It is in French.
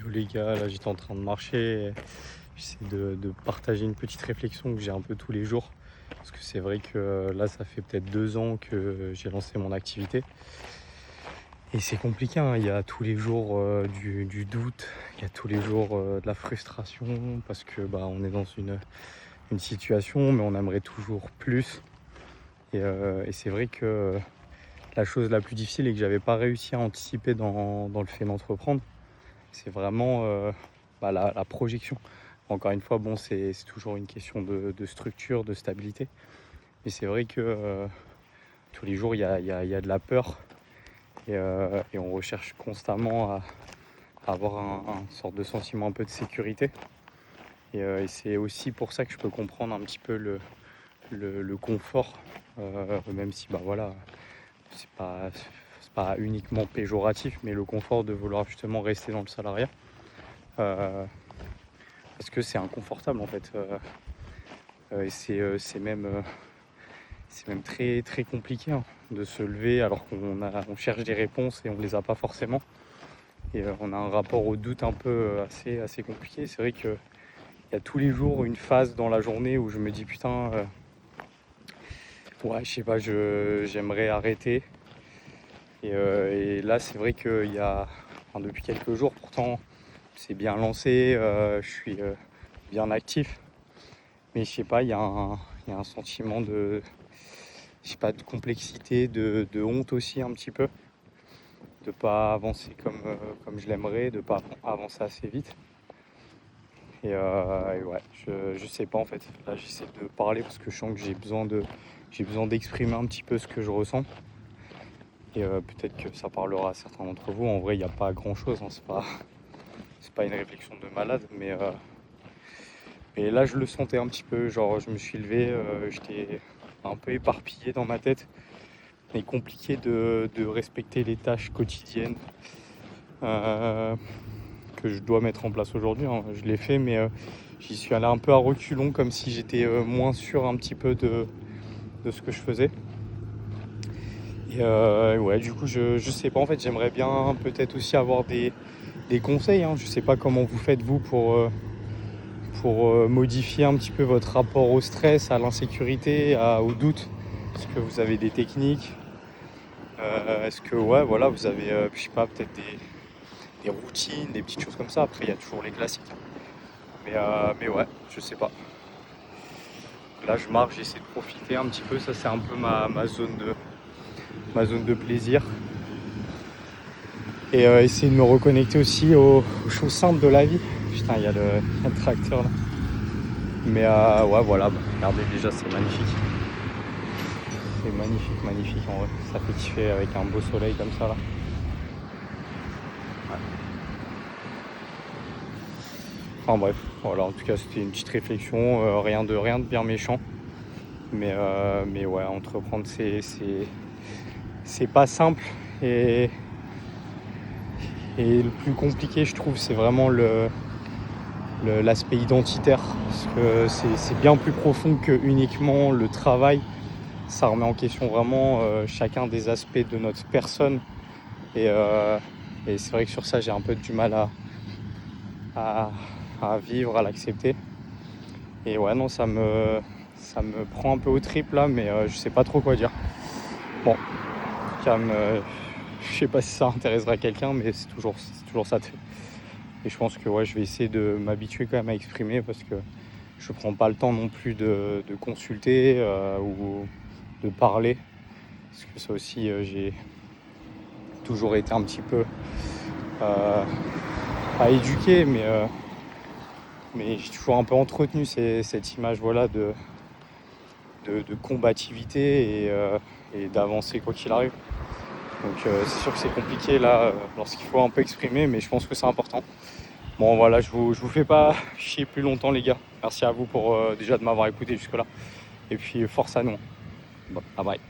Hello les gars, là j'étais en train de marcher, j'essaie de partager une petite réflexion que j'ai un peu tous les jours. Parce que c'est vrai que là ça fait peut-être 2 ans que j'ai lancé mon activité. Et c'est compliqué, hein. Il y a tous les jours du doute, il y a tous les jours de la frustration parce que on est dans une situation mais on aimerait toujours plus. Et c'est vrai que la chose la plus difficile et que j'avais pas réussi à anticiper dans le fait d'entreprendre, c'est vraiment la projection. Encore une fois, bon, c'est toujours une question de structure, de stabilité. Mais c'est vrai que tous les jours, il y a de la peur et on recherche constamment à avoir un sorte de sentiment un peu de sécurité. Et c'est aussi pour ça que je peux comprendre un petit peu le confort, même si c'est pas uniquement péjoratif, mais le confort de vouloir justement rester dans le salariat. Parce que c'est inconfortable en fait. Et c'est même très, très compliqué, hein, de se lever alors qu'on cherche des réponses et on ne les a pas forcément. Et on a un rapport au doute un peu assez compliqué. C'est vrai qu'il y a tous les jours une phase dans la journée où je me dis putain, ouais, je sais pas, j'aimerais arrêter. Et là, c'est vrai qu'il y a, depuis quelques jours, pourtant, c'est bien lancé, je suis bien actif. Mais je sais pas, il y a un sentiment de complexité, de honte aussi un petit peu, de pas avancer comme je l'aimerais, de pas avancer assez vite. Et ouais, je sais pas en fait. Là, j'essaie de parler parce que je sens que j'ai besoin d'exprimer un petit peu ce que je ressens. Et peut-être que ça parlera à certains d'entre vous. En vrai, il n'y a pas grand-chose, hein. C'est pas une réflexion de malade, mais là, je le sentais un petit peu. Genre, je me suis levé, j'étais un peu éparpillé dans ma tête. Et compliqué de respecter les tâches quotidiennes que je dois mettre en place aujourd'hui, hein. Je l'ai fait, mais j'y suis allé un peu à reculons, comme si j'étais moins sûr un petit peu de ce que je faisais. Et ouais, du coup, je sais pas, en fait, j'aimerais bien peut-être aussi avoir des conseils, hein. Je sais pas comment vous faites vous pour modifier un petit peu votre rapport au stress, à l'insécurité, au doute. Est-ce que vous avez des techniques? Est-ce que ouais, voilà, vous avez, je sais pas, peut-être des routines, des petites choses comme ça. Après, il y a toujours les classiques. Mais ouais, je sais pas. Là, je marche, j'essaie de profiter un petit peu. Ça, c'est un peu ma zone de plaisir. Et essayer de me reconnecter aussi aux choses simples de la vie. Putain, il y a le tracteur là. Mais ouais, voilà, regardez, déjà, c'est magnifique. C'est magnifique, magnifique en vrai. Ça fait kiffer avec un beau soleil comme ça là. Ouais. Enfin bref, voilà, en tout cas c'était une petite réflexion, rien de bien méchant. Mais ouais, entreprendre c'est pas simple. Et le plus compliqué je trouve c'est vraiment l'aspect identitaire. Parce que c'est bien plus profond que uniquement le travail. Ça remet en question vraiment chacun des aspects de notre personne. Et c'est vrai que sur ça j'ai un peu du mal à vivre, à l'accepter. Et ouais, non, ça me prend un peu aux tripes là, mais je sais pas trop quoi dire. Bon, je sais pas si ça intéressera quelqu'un, mais c'est toujours ça. Et je pense que ouais, je vais essayer de m'habituer quand même à exprimer parce que je prends pas le temps non plus de consulter ou de parler. Parce que ça aussi, j'ai toujours été un petit peu pas éduqué, mais j'ai toujours un peu entretenu cette image voilà, de combativité et d'avancer quoi qu'il arrive. Donc c'est sûr que c'est compliqué là lorsqu'il faut un peu exprimer, mais je pense que c'est important. Bon voilà, je vous fais pas chier plus longtemps les gars. Merci à vous pour déjà de m'avoir écouté jusque là. Et puis force à nous. Bon, bye bye.